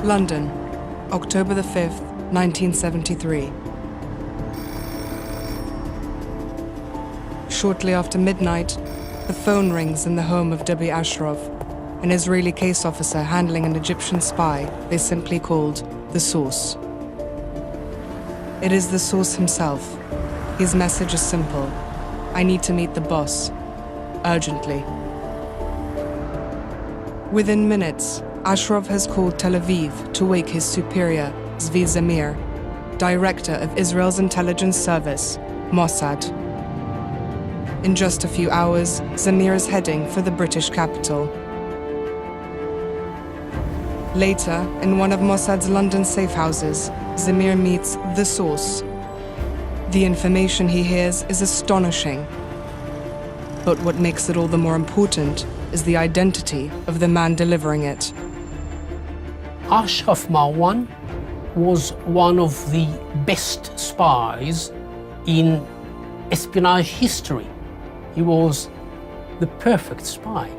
London, October the 5th, 1973. Shortly after midnight, the phone rings in the home of W. Ashraf, an Israeli case officer handling an Egyptian spy they simply called the Source. It is the Source himself. His message is simple: I need to meet the boss, urgently. Within minutes, Ashraf has called Tel Aviv to wake his superior, Zvi Zamir, director of Israel's intelligence service, Mossad. In just a few hours, Zamir is heading for the British capital. Later, in one of Mossad's London safe houses, Zamir meets the Source. The information he hears is astonishing. But what makes it all the more important is the identity of the man delivering it. Ashraf Marwan was one of the best spies in espionage history. He was the perfect spy.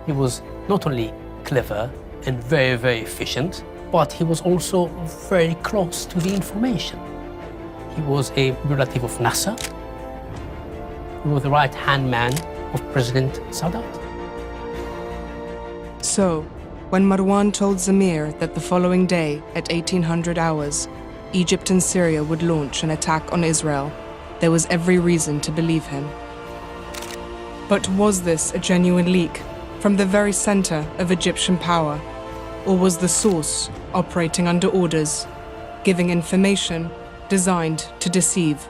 He was not only clever and very, very efficient, but he was also very close to the information. He was a relative of Nasser. He was the right-hand man of President Sadat. So, when Marwan told Zamir that the following day, at 1800 hours, Egypt and Syria would launch an attack on Israel, there was every reason to believe him. But was this a genuine leak from the very center of Egyptian power? Or was the Source operating under orders, giving information designed to deceive?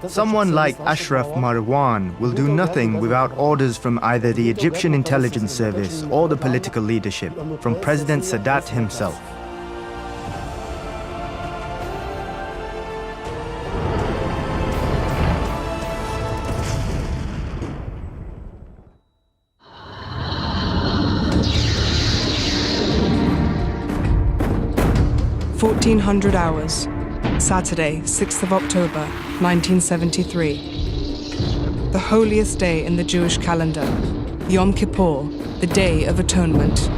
Someone like Ashraf Marwan will do nothing without orders from either the Egyptian intelligence service or the political leadership, from President Sadat himself. "1400 hours, Saturday, 6th of October, 1973. The holiest day in the Jewish calendar, Yom Kippur, the Day of Atonement.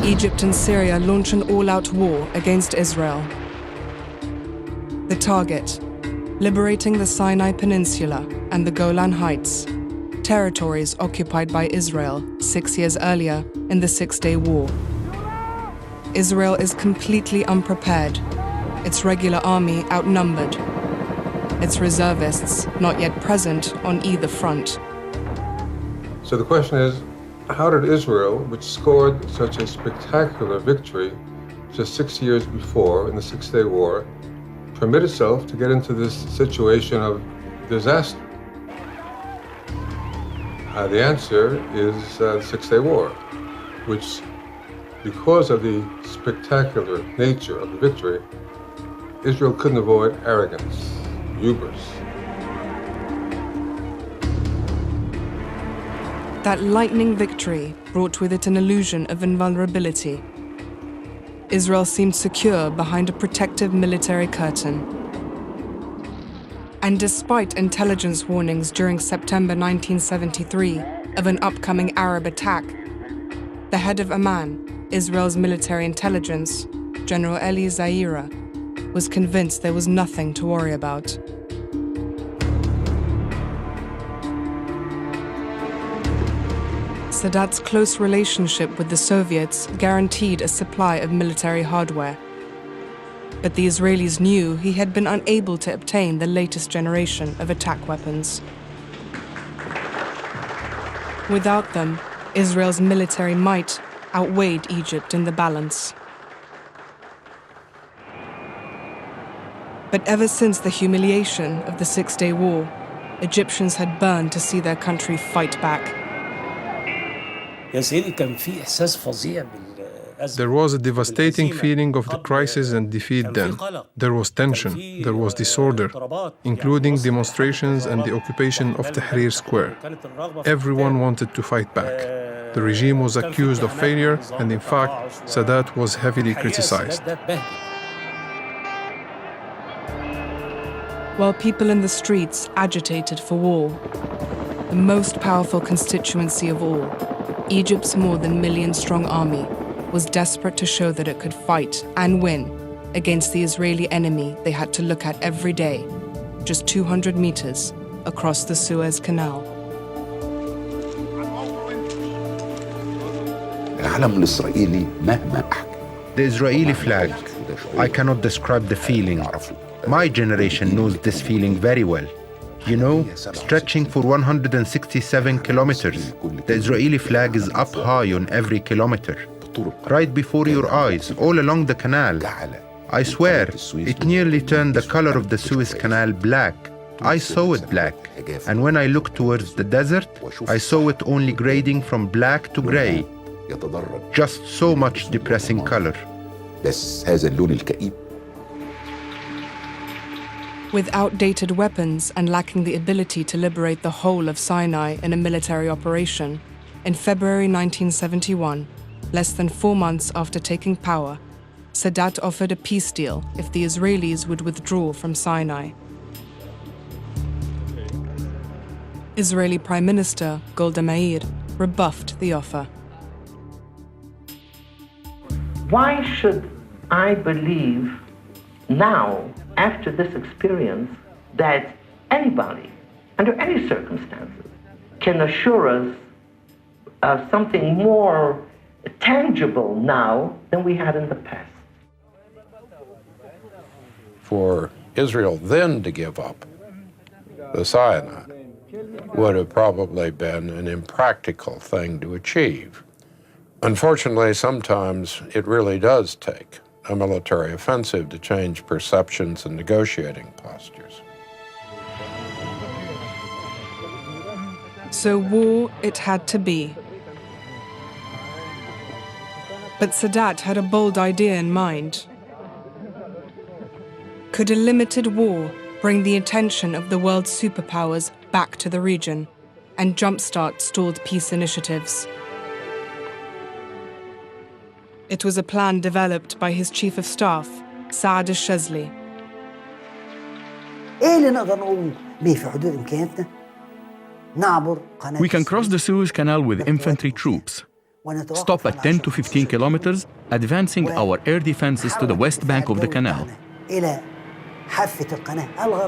Egypt and Syria launch an all-out war against Israel. The target, liberating the Sinai Peninsula and the Golan Heights, territories occupied by Israel 6 years earlier in the Six-Day War. Israel is completely unprepared, its regular army outnumbered, its reservists not yet present on either front. So the question is, how did Israel, which scored such a spectacular victory just 6 years before in the Six-Day War, permit itself to get into this situation of disaster? The answer is the Six-Day War, which, because of the spectacular nature of the victory, Israel couldn't avoid arrogance, hubris. That lightning victory brought with it an illusion of invulnerability. Israel seemed secure behind a protective military curtain. And despite intelligence warnings during September 1973 of an upcoming Arab attack, the head of Amman, Israel's military intelligence, General Eli Zaira, was convinced there was nothing to worry about. Sadat's close relationship with the Soviets guaranteed a supply of military hardware. But the Israelis knew he had been unable to obtain the latest generation of attack weapons. Without them, Israel's military might outweighed Egypt in the balance. But ever since the humiliation of the Six-Day War, Egyptians had burned to see their country fight back. There was a devastating feeling of the crisis and defeat then. There was tension, there was disorder, including demonstrations and the occupation of Tahrir Square. Everyone wanted to fight back. The regime was accused of failure, and in fact, Sadat was heavily criticized. While people in the streets agitated for war, the the most powerful constituency of all, Egypt's more than million-strong army was desperate to show that it could fight and win against the Israeli enemy they had to look at every day, just 200 meters across the Suez Canal. The Israeli flag, I cannot describe the feeling. My generation knows this feeling very well. You know, stretching for 167 kilometers, the Israeli flag is up high on every kilometer, right before your eyes, all along the canal. I swear, it nearly turned the color of the Suez Canal black. I saw it black, and when I looked towards the desert, I saw it only grading from black to gray. Just so much depressing color. With outdated weapons and lacking the ability to liberate the whole of Sinai in a military operation, in February 1971, less than 4 months after taking power, Sadat offered a peace deal if the Israelis would withdraw from Sinai. Israeli Prime Minister Golda Meir rebuffed the offer. Why should I believe now, after this experience, that anybody, under any circumstances, can assure us of something more tangible now than we had in the past? For Israel then to give up the Sinai would have probably been an impractical thing to achieve. Unfortunately, sometimes it really does take a military offensive to change perceptions and negotiating postures. So war it had to be. But Sadat had a bold idea in mind. Could a limited war bring the attention of the world's superpowers back to the region and jumpstart stalled peace initiatives? It was a plan developed by his chief of staff, Saad al-Shazli. We can cross the Suez Canal with infantry troops, stop at 10 to 15 kilometers, advancing our air defenses to the west bank of the canal,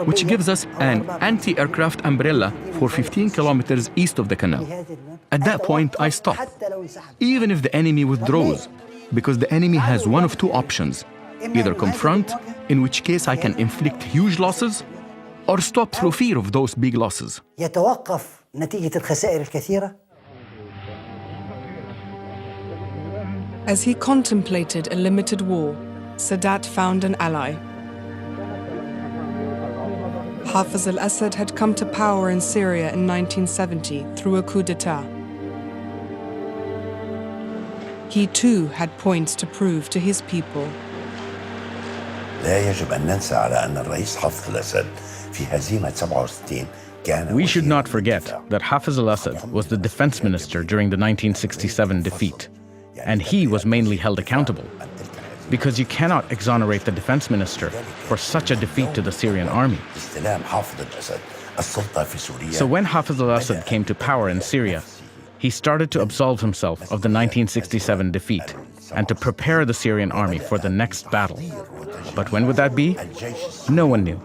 which gives us an anti-aircraft umbrella for 15 kilometers east of the canal. At that point, I stop, even if the enemy withdraws, because the enemy has one of two options: either confront, in which case I can inflict huge losses, or stop through fear of those big losses. As he contemplated a limited war, Sadat found an ally. Hafiz al-Assad had come to power in Syria in 1970 through a coup d'etat. He too had points to prove to his people. We should not forget that Hafiz al-Assad was the defense minister during the 1967 defeat, and he was mainly held accountable, because you cannot exonerate the defense minister for such a defeat to the Syrian army. So when Hafiz al-Assad came to power in Syria, he started to absolve himself of the 1967 defeat and to prepare the Syrian army for the next battle. But when would that be? No one knew.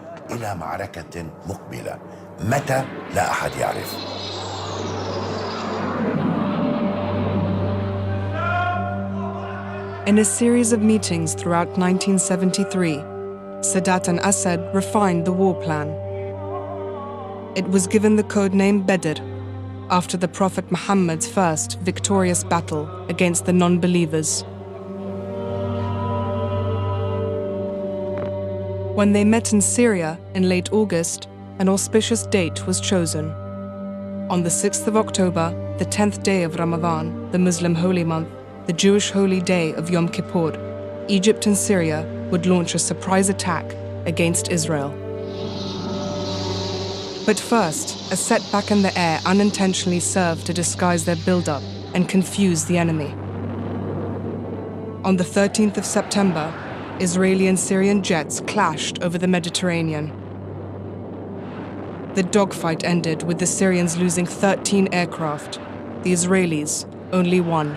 In a series of meetings throughout 1973, Sadat and Assad refined the war plan. It was given the code name Badr, after the Prophet Muhammad's first victorious battle against the non-believers. When they met in Syria in late August, an auspicious date was chosen. On the 6th of October, the 10th day of Ramadan, the Muslim holy month, the Jewish holy day of Yom Kippur, Egypt and Syria would launch a surprise attack against Israel. But first, a setback in the air unintentionally served to disguise their build-up and confuse the enemy. On the 13th of September, Israeli and Syrian jets clashed over the Mediterranean. The dogfight ended with the Syrians losing 13 aircraft, the Israelis only 1.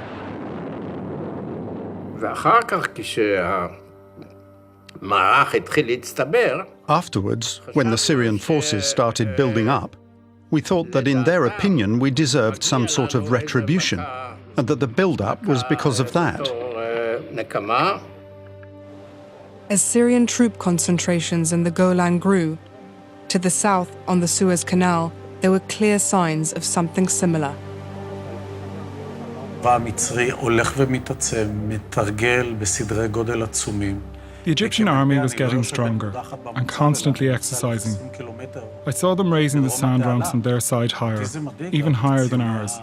Afterwards, when the Syrian forces started building up, we thought that in their opinion we deserved some sort of retribution, and that the build-up was because of that. As Syrian troop concentrations in the Golan grew, to the south on the Suez Canal, there were clear signs of something similar. The Egyptian army was getting stronger and constantly exercising. I saw them raising the sand ramps on their side higher, even higher than ours,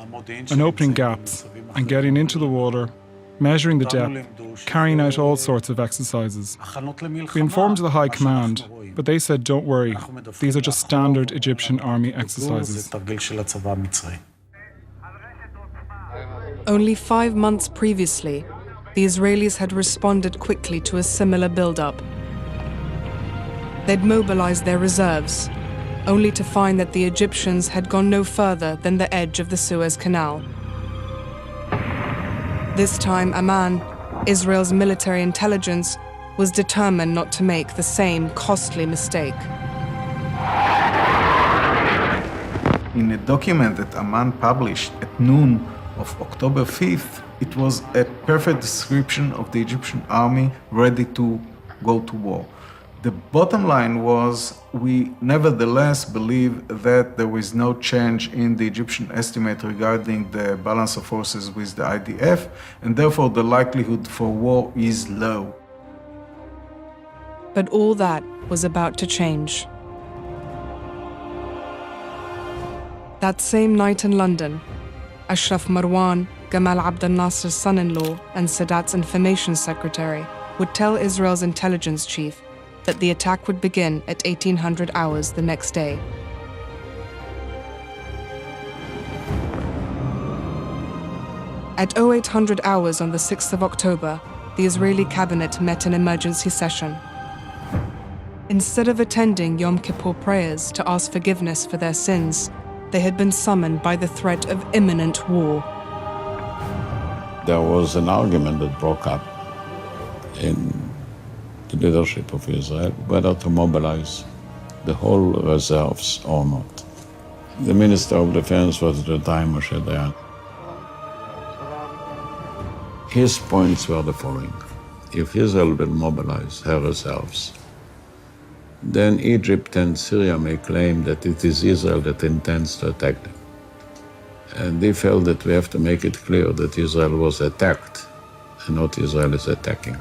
and opening gaps and getting into the water, measuring the depth, carrying out all sorts of exercises. We informed the High Command, but they said, don't worry, these are just standard Egyptian army exercises. Only 5 months previously, the Israelis had responded quickly to a similar build-up. They'd mobilized their reserves, only to find that the Egyptians had gone no further than the edge of the Suez Canal. This time, Amman, Israel's military intelligence, was determined not to make the same costly mistake. In a document that Amman published at noon of October 5th, it was a perfect description of the Egyptian army ready to go to war. The bottom line was, we nevertheless believe that there was no change in the Egyptian estimate regarding the balance of forces with the IDF, and therefore the likelihood for war is low. But all that was about to change. That same night in London, Ashraf Marwan, Gamal Abdel Nasser's son-in-law and Sadat's information secretary, would tell Israel's intelligence chief that the attack would begin at 1800 hours the next day. At 0800 hours on the 6th of October, the Israeli cabinet met in emergency session. Instead of attending Yom Kippur prayers to ask forgiveness for their sins, they had been summoned by the threat of imminent war. There was an argument that broke up in the leadership of Israel whether to mobilize the whole reserves or not. The Minister of Defense was at the time Moshe Dayan. His points were the following: if Israel will mobilize her reserves, then Egypt and Syria may claim that it is Israel that intends to attack them. And they felt that we have to make it clear that Israel was attacked and not Israel is attacking.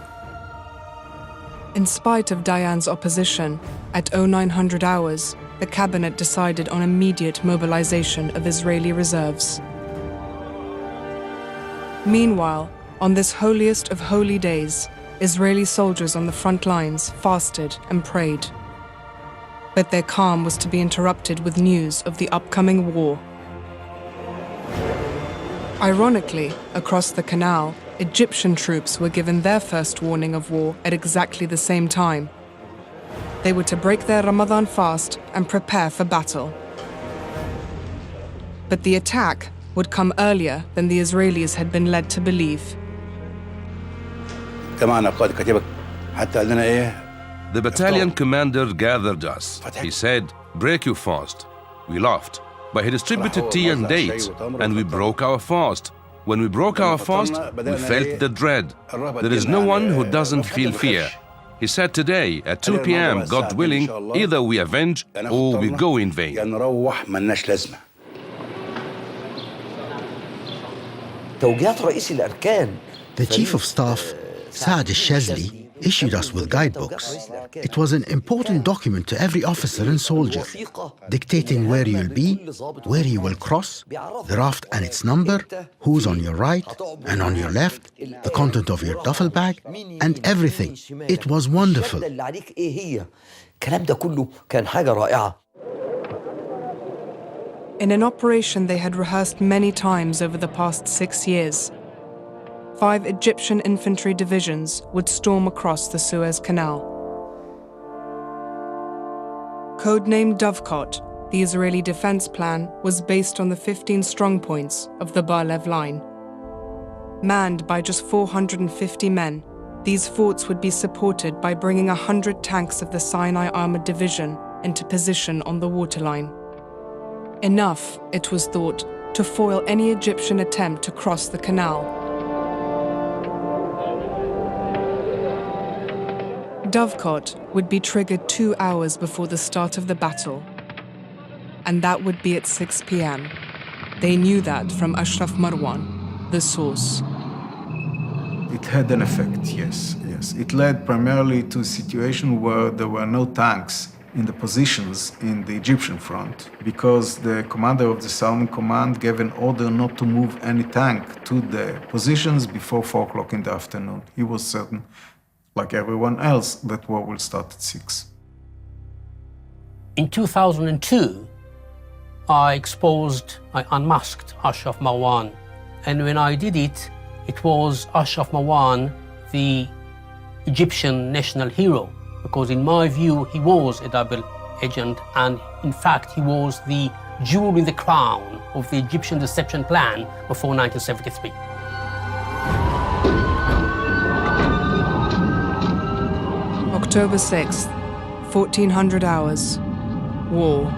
In spite of Dayan's opposition, at 0900 hours, the cabinet decided on immediate mobilization of Israeli reserves. Meanwhile, on this holiest of holy days, Israeli soldiers on the front lines fasted and prayed. But their calm was to be interrupted with news of the upcoming war. Ironically, across the canal, Egyptian troops were given their first warning of war at exactly the same time. They were to break their Ramadan fast and prepare for battle. But the attack would come earlier than the Israelis had been led to believe. The battalion commander gathered us. He said, "Break your fast." We laughed, but he distributed tea and dates, and we broke our fast. When we broke our fast, we felt the dread. There is no one who doesn't feel fear. He said today, at 2 p.m., God willing, either we avenge or we go in vain. The Chief of Staff, Saad al-Shazli, issued us with guidebooks. It was an important document to every officer and soldier, dictating where you'll be, where you will cross, the raft and its number, who's on your right and on your left, the content of your duffel bag, and everything. It was wonderful. In an operation they had rehearsed many times over the past 6 years, 5 Egyptian infantry divisions would storm across the Suez Canal. Codenamed Dovecot, The Israeli defense plan was based on the 15 strongpoints of the Bar-Lev line. Manned by just 450 men, these forts would be supported by bringing 100 tanks of the Sinai Armored Division into position on the waterline. Enough, it was thought, to foil any Egyptian attempt to cross the canal. Dovecot would be triggered 2 hours before the start of the battle, and that would be at 6 p.m. They knew that from Ashraf Marwan, the source. It had an effect, yes. It led primarily to a situation where there were no tanks in the positions in the Egyptian front because the commander of the Southern Command gave an order not to move any tank to the positions before 4 o'clock in the afternoon. He was certain, like everyone else, that war will start at 6. In 2002, I unmasked Ashraf Marwan. And when I did it, it was Ashraf Marwan, the Egyptian national hero, because in my view, he was a double agent, and in fact, he was the jewel in the crown of the Egyptian deception plan before 1973. October 6th, 1400 hours. War.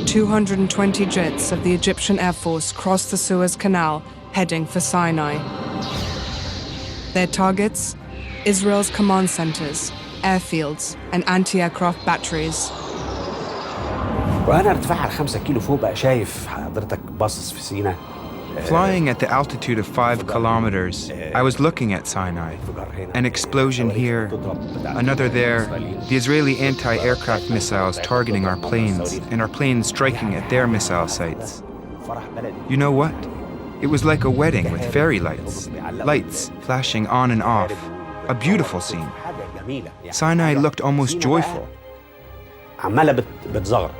"220 jets of the Egyptian Air Force crossed the Suez Canal, heading for Sinai. Their targets? Israel's command centers, airfields, and anti-aircraft batteries. وأنا ارتفاع 5 كيلو فوق بقى شايف حضرتك باصص في سيناء. Flying at the altitude of 5 kilometers, I was looking at Sinai. An explosion here, another there, the Israeli anti-aircraft missiles targeting our planes, and our planes striking at their missile sites. You know what? It was like a wedding with fairy lights, lights flashing on and off. A beautiful scene. Sinai looked almost joyful. عمالة بتزغرط.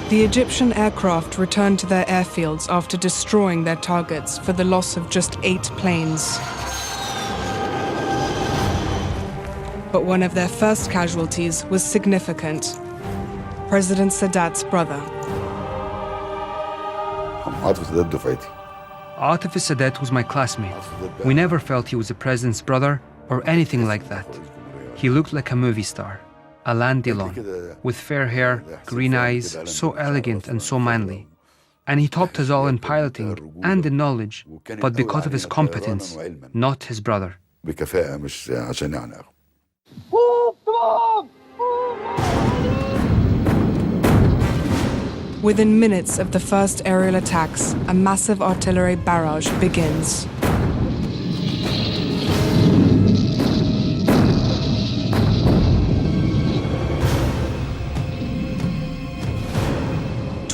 The Egyptian aircraft returned to their airfields after destroying their targets for the loss of just 8 planes. But one of their first casualties was significant. President Sadat's brother. Atif Sadat was my classmate. We never felt he was the president's brother or anything like that. He looked like a movie star. Alain Delon, with fair hair, green eyes, so elegant and so manly. And he topped us all in piloting and in knowledge, but because of his competence, not his brother. Within minutes of the first aerial attacks, a massive artillery barrage begins.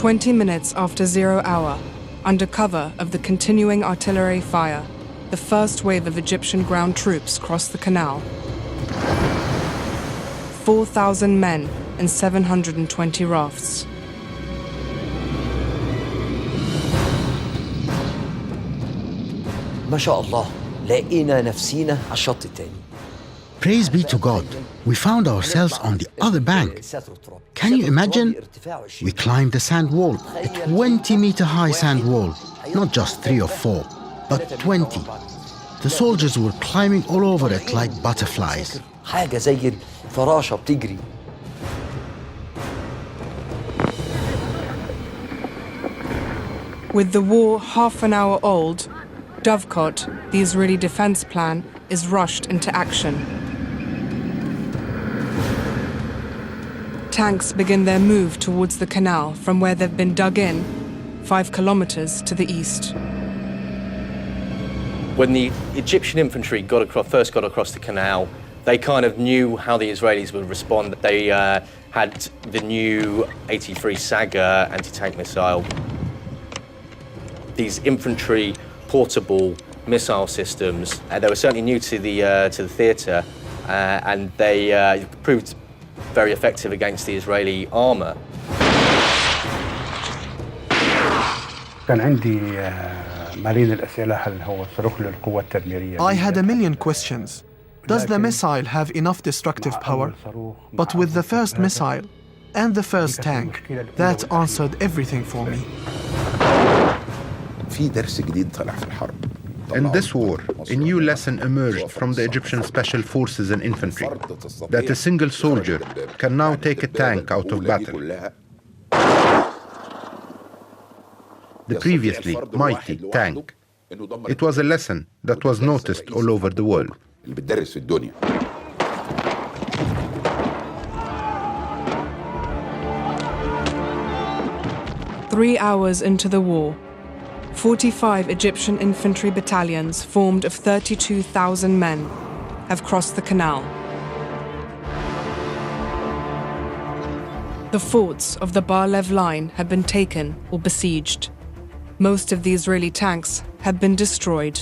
"20 minutes after 0 hour, under cover of the continuing artillery fire, the first wave of Egyptian ground troops crossed the canal. 4,000 men and 720 rafts. ما شاء الله لقينا نفسينا على الشط التاني. Praise be to God, we found ourselves on the other bank. Can you imagine? We climbed the sand wall, a 20-meter-high sand wall, not just 3 or 4, but 20. The soldiers were climbing all over it like butterflies. حاجة زي الفراشة بتجري. With the war half an hour old, Dovecot, the Israeli defense plan, is rushed into action. Tanks begin their move towards the canal from where they've been dug in, 5 kilometers to the east. When the Egyptian infantry first got across the canal, they kind of knew how the Israelis would respond. They had the new 83 Saga anti-tank missile. These infantry portable missile systems, they were certainly new to the theatre, and they proved very effective against the Israeli armour. كان عندي I had a million questions. Does the missile have enough destructive power? But with the first missile and the first tank, that answered everything for me. In this war, a new lesson emerged from the Egyptian Special Forces and Infantry, that a single soldier can now take a tank out of battle. The previously mighty tank. It was a lesson that was noticed all over the world. 3 hours into the war, 45 Egyptian infantry battalions formed of 32,000 men have crossed the canal. The forts of the Bar-Lev line have been taken or besieged. Most of the Israeli tanks have been destroyed.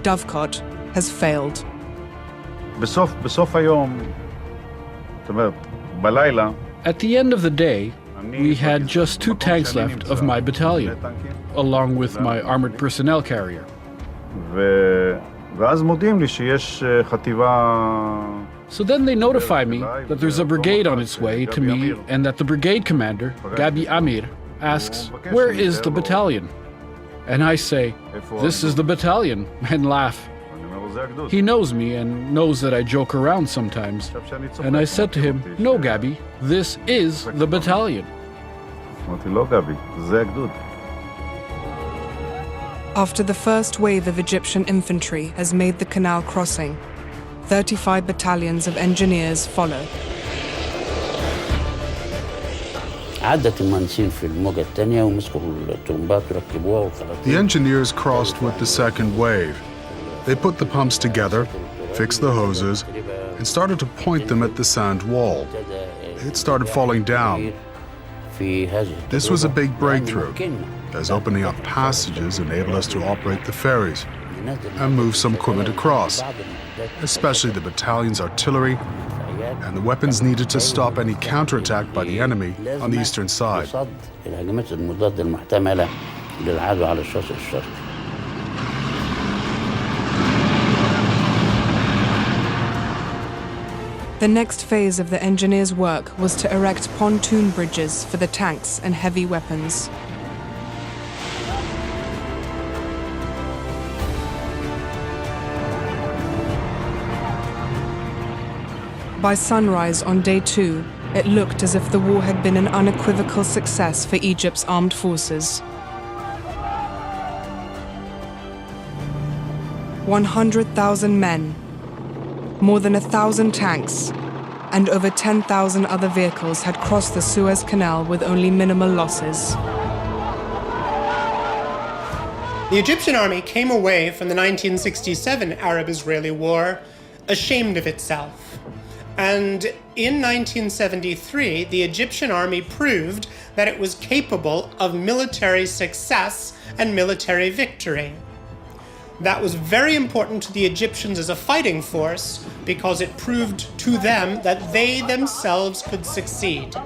Dovecot has failed. At the end of the day, we had just 2 tanks left of my battalion, along with my armored personnel carrier. So then they notify me that there's a brigade on its way to me and that the brigade commander, Gabi Amir, asks, "Where is the battalion?" And I say, "This is the battalion," and laugh. He knows me and knows that I joke around sometimes. And I said to him, "No, Gabi, this is the battalion." After the first wave of Egyptian infantry has made the canal crossing, 35 battalions of engineers follow. The engineers crossed with the second wave. They put the pumps together, fixed the hoses, and started to point them at the sand wall. It started falling down. This was a big breakthrough, as opening up passages enabled us to operate the ferries and move some equipment across, especially the battalion's artillery and the weapons needed to stop any counterattack by the enemy on the eastern side. The next phase of the engineers' work was to erect pontoon bridges for the tanks and heavy weapons. By sunrise on day 2, it looked as if the war had been an unequivocal success for Egypt's armed forces. 100,000 men, more than 1,000 tanks, and over 10,000 other vehicles had crossed the Suez Canal with only minimal losses. The Egyptian army came away from the 1967 Arab-Israeli War ashamed of itself. And in 1973, the Egyptian army proved that it was capable of military success and military victory. That was very important to the Egyptians as a fighting force because it proved to them that they themselves could succeed.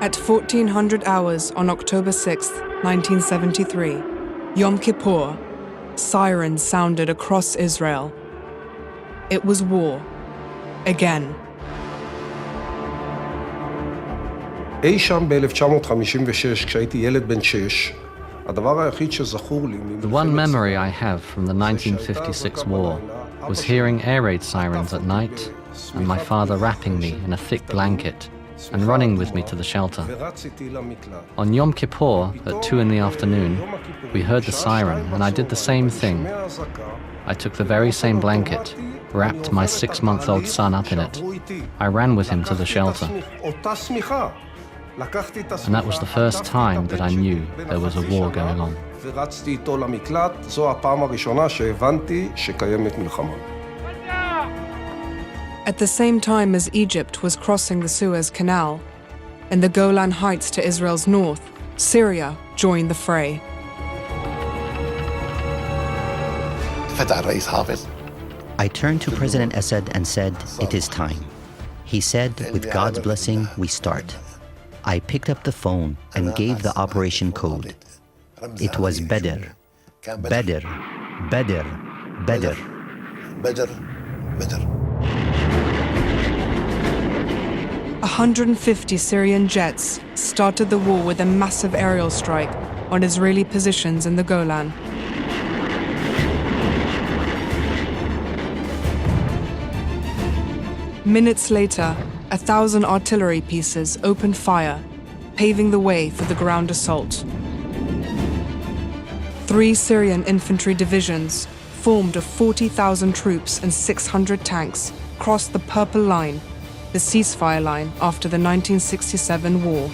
At 1400 hours on October 6, 1973, Yom Kippur, sirens sounded across Israel. It was war. Again. אי שם ב-1956, כשהייתי ילד בן 6, הדבר היחיד שזכור לי... The one memory I have from the 1956 war was hearing air raid sirens at night and my father wrapping me in a thick blanket and running with me to the shelter. On Yom Kippur, at 2 in the afternoon, we heard the siren and I did the same thing. I took the very same blanket, wrapped my 6-month-old son up in it. I ran with him to the shelter. And that was the first time that I knew there was a war going on. At the same time as Egypt was crossing the Suez Canal, In the Golan Heights to Israel's north, Syria joined the fray. I turned to President Assad and said, "It is time." He said, "With God's blessing, we start." I picked up the phone and gave the operation code. It was Badr. Badr. Badr. Badr. 150 Syrian jets started the war with a massive aerial strike on Israeli positions in the Golan. Minutes later, 1,000 artillery pieces opened fire, paving the way for the ground assault. 3 Syrian infantry divisions, formed of 40,000 troops and 600 tanks, crossed the Purple Line, the ceasefire line after the 1967 war.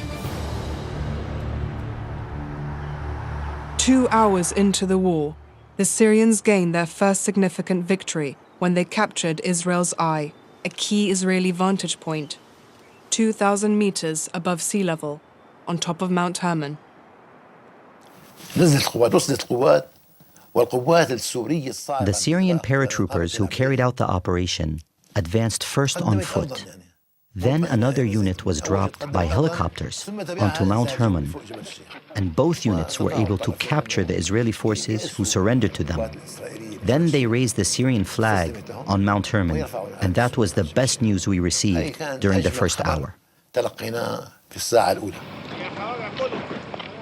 2 hours into the war, the Syrians gained their first significant victory when they captured Israel's Eye, a key Israeli vantage point, 2,000 meters above sea level, on top of Mount Hermon. The Syrian paratroopers who carried out the operation advanced first on foot. Then another unit was dropped by helicopters onto Mount Hermon, and both units were able to capture the Israeli forces who surrendered to them. Then they raised the Syrian flag on Mount Hermon, and that was the best news we received during the first hour.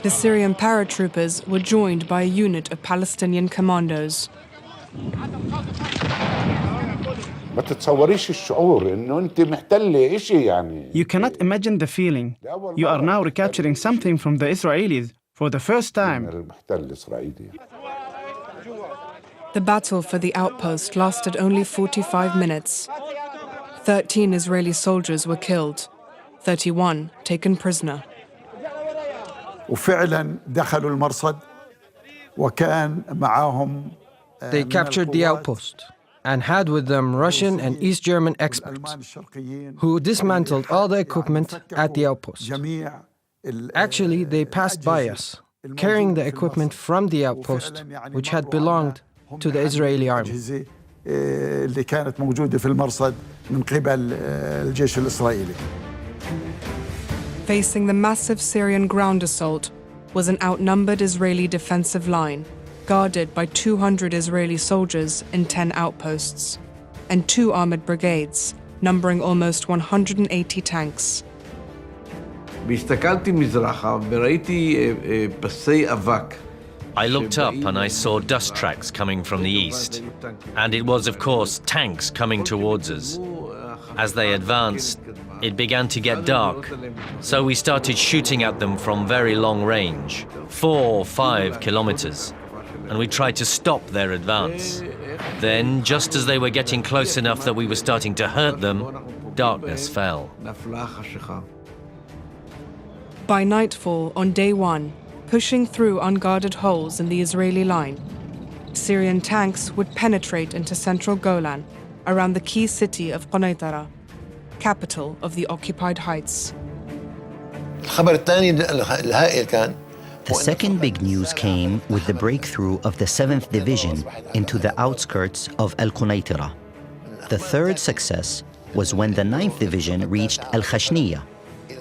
The Syrian paratroopers were joined by a unit of Palestinian commandos. You cannot imagine the feeling. You are now recapturing something from the Israelis for the first time. The battle for the outpost lasted only 45 minutes. 13 Israeli soldiers were killed, 31 taken prisoner. They captured the outpost and had with them Russian and East German experts who dismantled all the equipment at the outpost. Actually, they passed by us, carrying the equipment from the outpost, which had belonged to the Israeli army. Facing the massive Syrian ground assault was an outnumbered Israeli defensive line, guarded by 200 Israeli soldiers in 10 outposts, and 2 armored brigades, numbering almost 180 tanks. I looked up and I saw dust tracks coming from the east, and it was, of course, tanks coming towards us. As they advanced, it began to get dark, so we started shooting at them from very long range, 4 or 5 kilometers, and we tried to stop their advance. Then, just as they were getting close enough that we were starting to hurt them, darkness fell. By nightfall on day 1, pushing through unguarded holes in the Israeli line, Syrian tanks would penetrate into central Golan, around the key city of Quneitra, capital of the occupied heights. The second big news came with the breakthrough of the 7th Division into the outskirts of Al-Quneitra. The third success was when the 9th Division reached Al-Khashniya.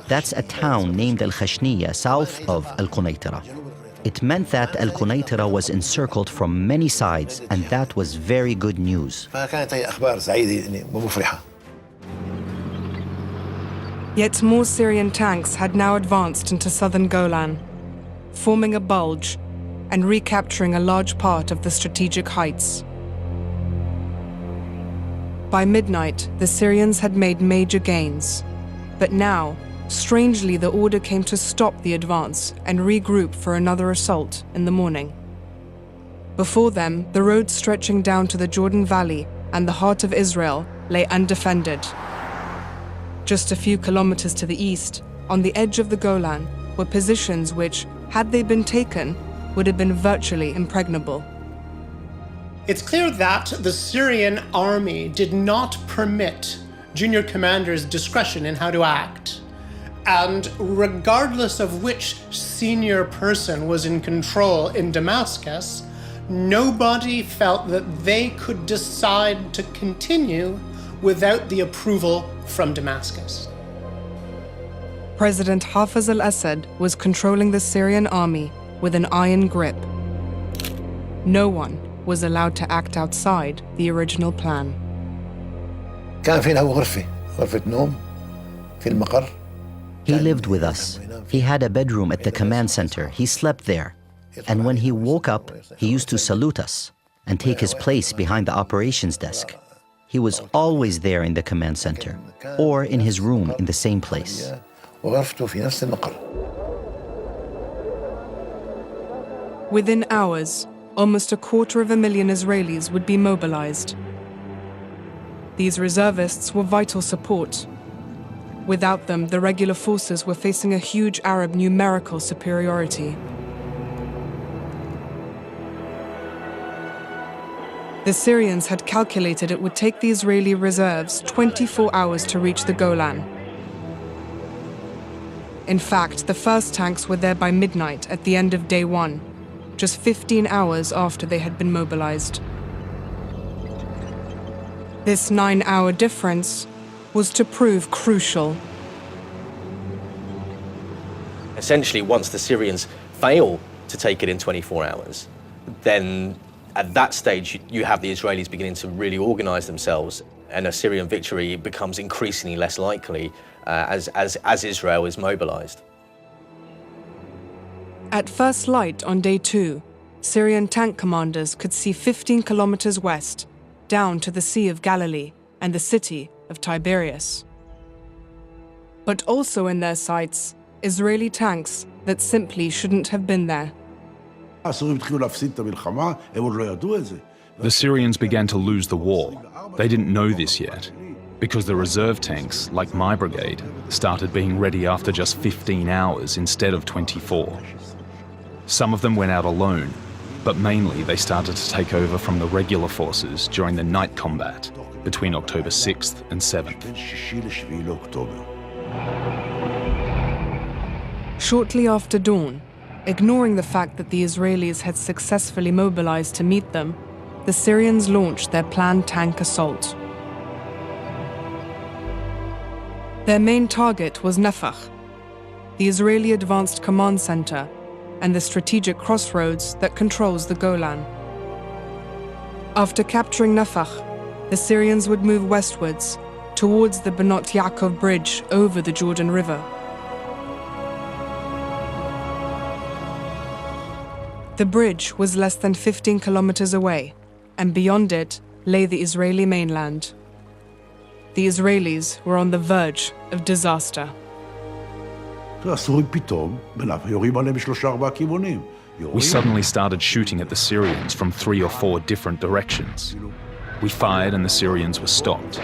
That's a town named Al-Khashniya south of Al-Quneitra. It meant that Al-Quneitra was encircled from many sides, and that was very good news. Yet more Syrian tanks had now advanced into southern Golan, forming a bulge and recapturing a large part of the strategic heights. By midnight, the Syrians had made major gains, but now, strangely, the order came to stop the advance and regroup for another assault in the morning. Before them, the road stretching down to the Jordan Valley and the heart of Israel lay undefended. Just a few kilometers to the east, on the edge of the Golan, were positions which, had they been taken, would have been virtually impregnable. It's clear that the Syrian army did not permit junior commanders discretion in how to act. And regardless of which senior person was in control in Damascus, nobody felt that they could decide to continue without the approval from Damascus. President Hafez al-Assad was controlling the Syrian army with an iron grip. No one was allowed to act outside the original plan. كان في له غرفة نوم في المقر. He lived with us. He had a bedroom at the command center. He slept there. And when he woke up, he used to salute us and take his place behind the operations desk. He was always there in the command center or in his room in the same place. Within hours, almost 250,000 Israelis would be mobilized. These reservists were vital support. Without them, the regular forces were facing a huge Arab numerical superiority. The Syrians had calculated it would take the Israeli reserves 24 hours to reach the Golan. In fact, the first tanks were there by midnight at the end of day one, just 15 hours after they had been mobilized. This 9-hour difference was to prove crucial. Essentially, once the Syrians fail to take it in 24 hours, then at that stage you have the Israelis beginning to really organize themselves, and a Syrian victory becomes increasingly less likely as Israel is mobilized. At first light on day 2, Syrian tank commanders could see 15 kilometers west, down to the Sea of Galilee and the city of Tiberias. But also in their sights, Israeli tanks that simply shouldn't have been there. The Syrians began to lose the war. They didn't know this yet, because the reserve tanks, like my brigade, started being ready after just 15 hours instead of 24. Some of them went out alone, but mainly they started to take over from the regular forces during the night combat between October 6th and 7th. Shortly after dawn, ignoring the fact that the Israelis had successfully mobilized to meet them, the Syrians launched their planned tank assault. Their main target was Nafakh, the Israeli Advanced Command Center, and the strategic crossroads that controls the Golan. After capturing Nafakh, the Syrians would move westwards, towards the Benot Yaakov bridge over the Jordan River. The bridge was less than 15 kilometers away, and beyond it lay the Israeli mainland. The Israelis were on the verge of disaster. We suddenly started shooting at the Syrians from 3 or 4 different directions. We fired and the Syrians were stopped.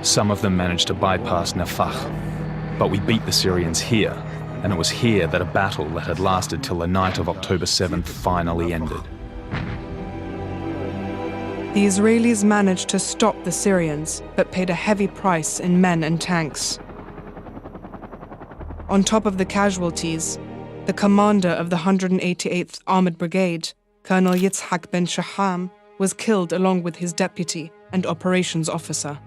Some of them managed to bypass Nafakh, but we beat the Syrians here, and it was here that a battle that had lasted till the night of October 7th finally ended. The Israelis managed to stop the Syrians, but paid a heavy price in men and tanks. On top of the casualties, the commander of the 188th Armored Brigade, Colonel Yitzhak ben Shaham, was killed along with his deputy and operations officer.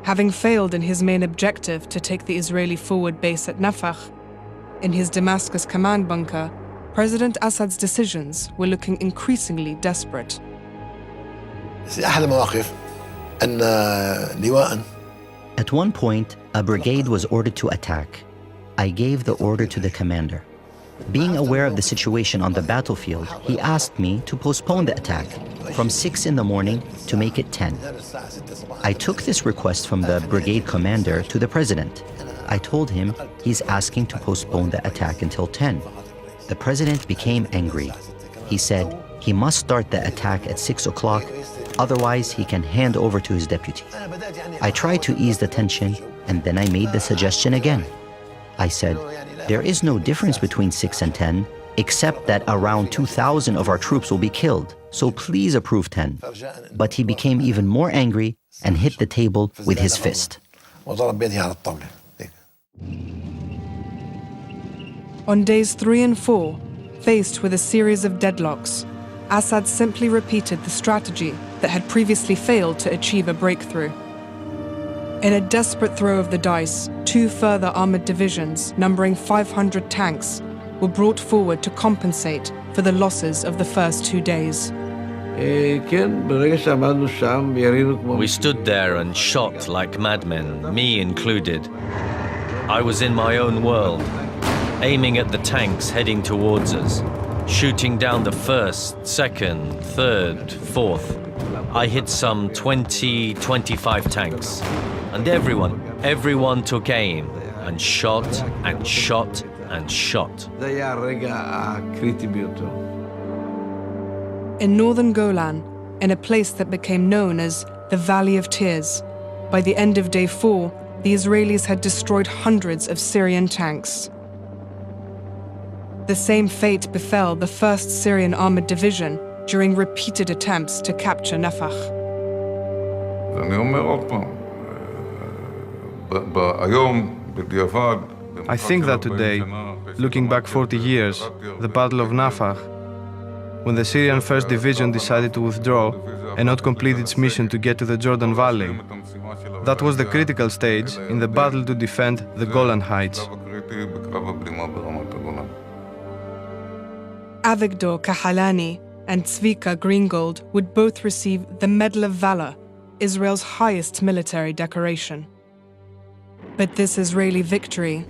Having failed in his main objective to take the Israeli forward base at Nafakh, in his Damascus command bunker, President Assad's decisions were looking increasingly desperate. At one point, a brigade was ordered to attack. I gave the order to the commander. Being aware of the situation on the battlefield, he asked me to postpone the attack from 6 in the morning to make it 10. I took this request from the brigade commander to the president. I told him he's asking to postpone the attack until 10. The president became angry. He said he must start the attack at 6 o'clock, otherwise he can hand over to his deputy. I tried to ease the tension, and then I made the suggestion again. I said, there is no difference between 6 and 10, except that around 2,000 of our troops will be killed, so please approve 10. But he became even more angry and hit the table with his fist. On days 3 and 4, faced with a series of deadlocks, Assad simply repeated the strategy that had previously failed to achieve a breakthrough. In a desperate throw of the dice, 2 further armored divisions, numbering 500 tanks, were brought forward to compensate for the losses of the first 2 days. We stood there and shot like madmen, me included. I was in my own world, aiming at the tanks heading towards us, shooting down the first, second, third, fourth. I hit some 20, 25 tanks, and everyone took aim and shot and shot and shot. In northern Golan, in a place that became known as the Valley of Tears, by the end of day 4, the Israelis had destroyed hundreds of Syrian tanks. The same fate befell the 1st Syrian Armored Division during repeated attempts to capture Nafach. I think that today, looking back 40 years, the Battle of Nafach, when the Syrian 1st Division decided to withdraw and not complete its mission to get to the Jordan Valley, that was the critical stage in the battle to defend the Golan Heights. Avigdor Kahalani and Tzvika Greengold would both receive the Medal of Valor, Israel's highest military decoration. But this Israeli victory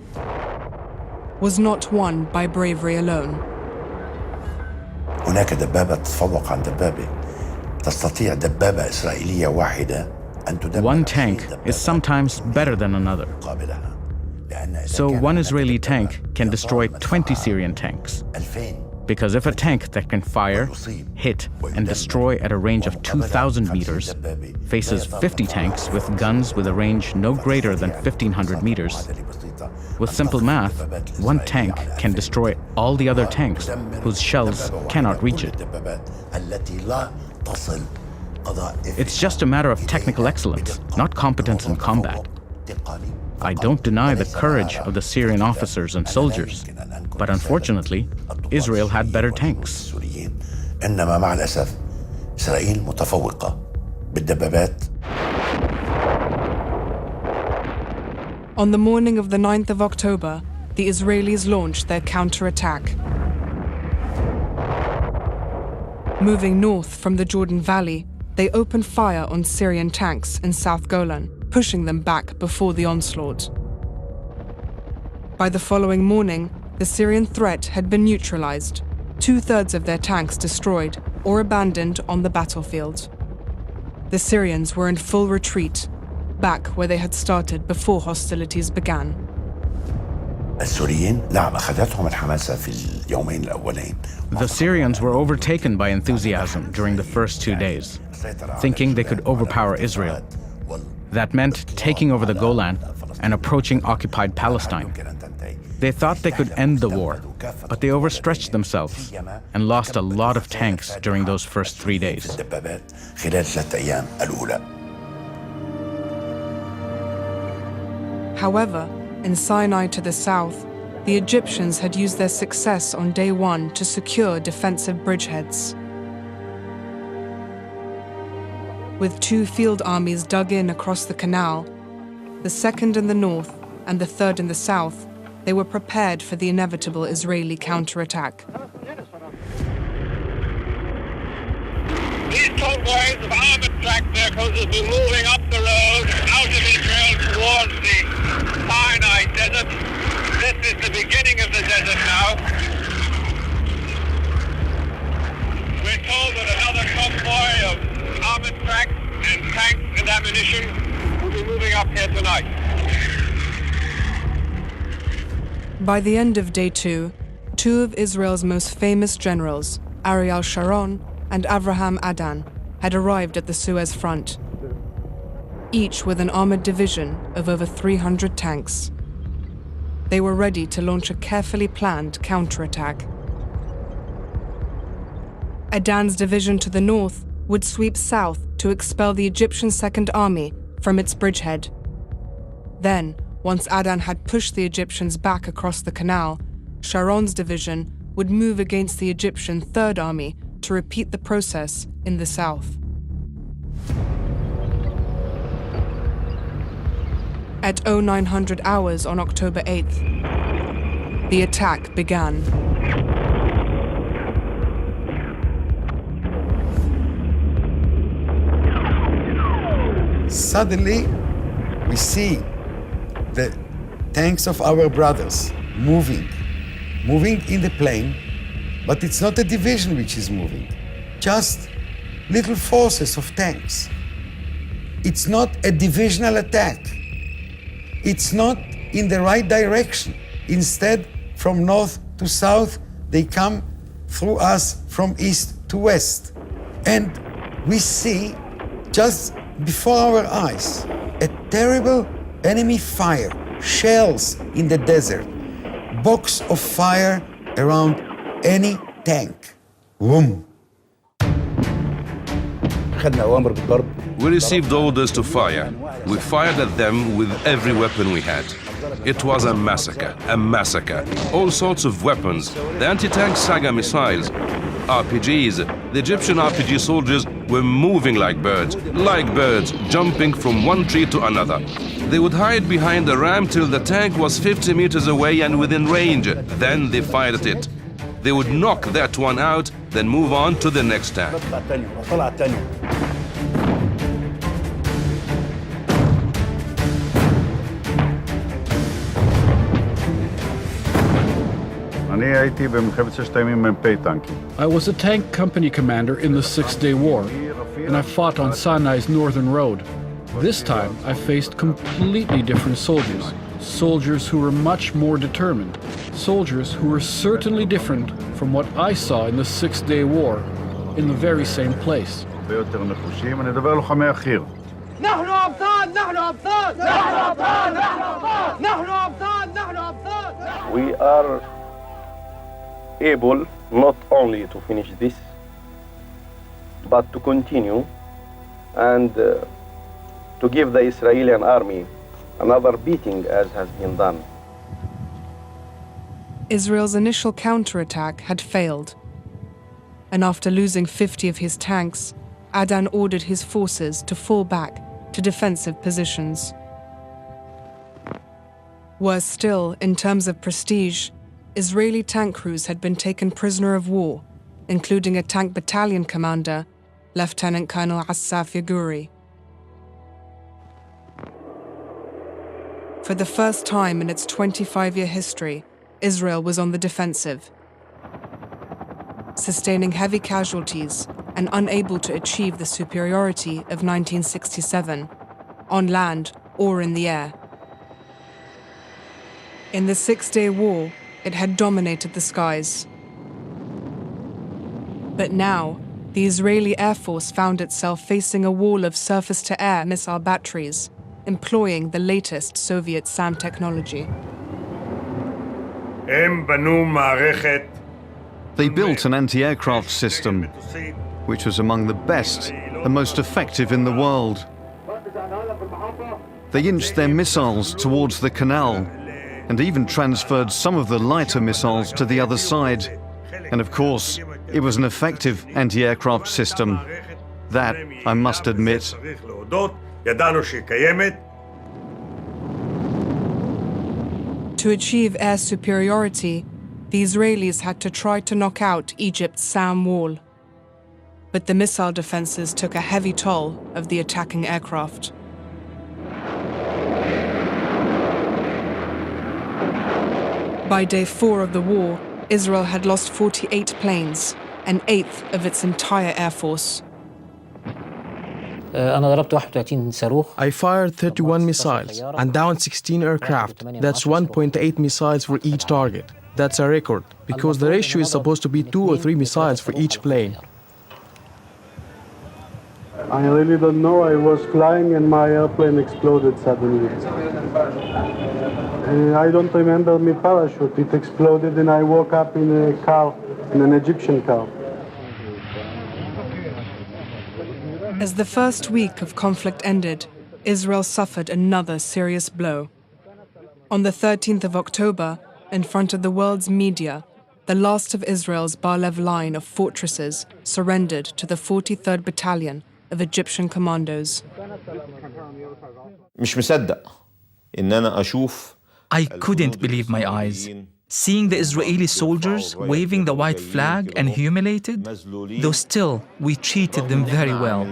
was not won by bravery alone. هناك دبابة تتفوق عن دبابة. تستطيع دبابة إسرائيلية واحدة أن تدمر. One tank is sometimes better than another. So one Israeli tank can destroy 20 Syrian tanks. Because if a tank that can fire, hit, and destroy at a range of 2,000 meters faces 50 tanks with guns with a range no greater than 1,500 meters, with simple math, one tank can destroy all the other tanks whose shells cannot reach it. It's just a matter of technical excellence, not competence in combat. I don't deny the courage of the Syrian officers and soldiers, but unfortunately, Israel had better tanks. إنما مع الأسف إسرائيل متفوقة بالدبابات. On the morning of the 9th of October, the Israelis launched their counterattack. Moving north from the Jordan Valley, they opened fire on Syrian tanks in South Golan, pushing them back before the onslaught. By the following morning, the Syrian threat had been neutralized, 2/3 of their tanks destroyed or abandoned on the battlefield. The Syrians were in full retreat, back where they had started before hostilities began. The Syrians were overtaken by enthusiasm during the first 2 days, thinking they could overpower Israel. That meant taking over the Golan and approaching occupied Palestine. They thought they could end the war, but they overstretched themselves and lost a lot of tanks during those first 3 days. However, in Sinai to the south, the Egyptians had used their success on day 1 to secure defensive bridgeheads. With 2 field armies dug in across the canal, the 2nd in the north and the 3rd in the south, they were prepared for the inevitable Israeli counterattack. These convoys of armored track vehicles will be moving up the road out of Israel towards the Sinai desert. This is the beginning of the desert now. We're told that another convoy of armored tracks and tanks and ammunition will be moving up here tonight. By the end of day 2, 2 of Israel's most famous generals, Ariel Sharon and Avraham Adan, had arrived at the Suez front, each with an armored division of over 300 tanks. They were ready to launch a carefully planned counterattack. Adan's division to the north would sweep south to expel the Egyptian Second Army from its bridgehead. Then, once Adan had pushed the Egyptians back across the canal, Sharon's division would move against the Egyptian Third Army to repeat the process in the south. At 0900 hours on October 8th, the attack began. Suddenly, we see the tanks of our brothers moving in the plain, but it's not a division which is moving, just little forces of tanks. It's not a divisional attack. It's not in the right direction. Instead, from north to south, they come through us from east to west. And we see, just before our eyes, a terrible enemy fire, shells in the desert, box of fire around any tank. Boom. We received orders to fire. We fired at them with every weapon we had. It was a massacre, a massacre. All sorts of weapons, the anti-tank Saga missiles, RPGs. The Egyptian RPG soldiers were moving like birds, jumping from one tree to another. They would hide behind a ram till the tank was 50 meters away and within range. Then they fired at it. They would knock that one out, then move on to the next tank. I was a tank company commander in the Six-Day War, and I fought on Sinai's northern road. This time, I faced completely different soldiers. Soldiers who were much more determined. Soldiers who were certainly different from what I saw in the Six-Day War, in the very same place. We are able not only to finish this, but to continue and to give the Israeli army another beating as has been done. Israel's initial counterattack had failed, and after losing 50 of his tanks, Adan ordered his forces to fall back to defensive positions. Worse still, in terms of prestige, Israeli tank crews had been taken prisoner of war, including a tank battalion commander, Lieutenant Colonel Assaf Yaguri. For the first time in its 25-year history, Israel was on the defensive, sustaining heavy casualties and unable to achieve the superiority of 1967, on land or in the air. In the Six-Day War, it had dominated the skies. But now, the Israeli Air Force found itself facing a wall of surface-to-air missile batteries, employing the latest Soviet SAM technology. They built an anti-aircraft system, which was among the best, the most effective in the world. They inched their missiles towards the canal, and even transferred some of the lighter missiles to the other side. And of course, it was an effective anti-aircraft system. That, I must admit. To achieve air superiority, the Israelis had to try to knock out Egypt's SAM wall. But the missile defenses took a heavy toll of the attacking aircraft. By day 4 of the war, Israel had lost 48 planes, an eighth of its entire air force. I fired 31 missiles and downed 16 aircraft. That's 1.8 missiles for each target. That's a record, because the ratio is supposed to be 2 or 3 missiles for each plane. I really don't know. I was flying and my airplane exploded suddenly. I don't remember my parachute. It exploded and I woke up in a car, in an Egyptian car. As the first week of conflict ended, Israel suffered another serious blow. On the 13th of October, in front of the world's media, the last of Israel's Bar-Lev line of fortresses surrendered to the 43rd Battalion of Egyptian commandos. I couldn't believe my eyes. Seeing the Israeli soldiers waving the white flag and humiliated, though still we treated them very well.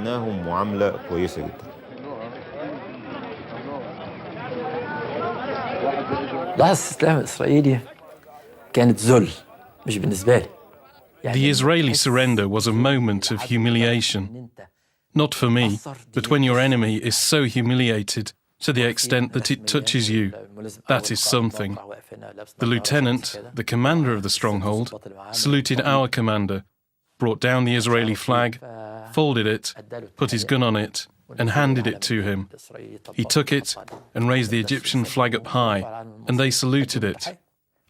The Israeli surrender was a moment of humiliation. Not for me, but when your enemy is so humiliated to the extent that it touches you, that is something. The lieutenant, the commander of the stronghold, saluted our commander, brought down the Israeli flag, folded it, put his gun on it, and handed it to him. He took it and raised the Egyptian flag up high, and they saluted it.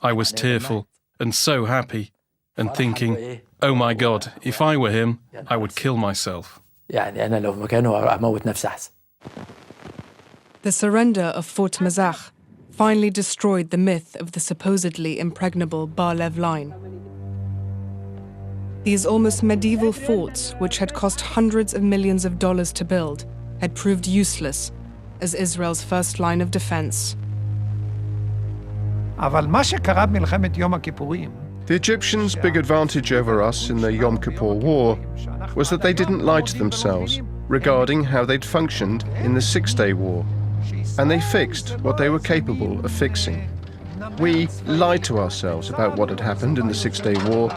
I was tearful and so happy, and thinking, oh my God, if I were him, I would kill myself. The surrender of Fort Mazach finally destroyed the myth of the supposedly impregnable Bar-Lev line. These almost medieval forts, which had cost hundreds of millions of dollars to build, had proved useless as Israel's first line of defense. The Egyptians' big advantage over us in the Yom Kippur War was that they didn't lie to themselves regarding how they'd functioned in the Six-Day War, and they fixed what they were capable of fixing. We lied to ourselves about what had happened in the Six-Day War,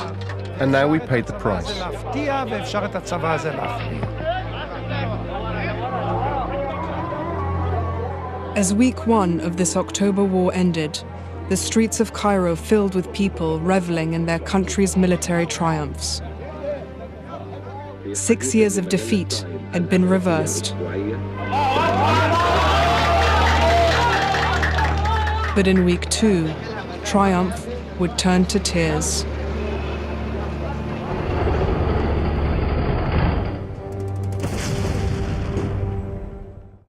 and now we paid the price. As week one of this October War ended, the streets of Cairo filled with people reveling in their country's military triumphs. 6 years of defeat had been reversed. But in week two, triumph would turn to tears.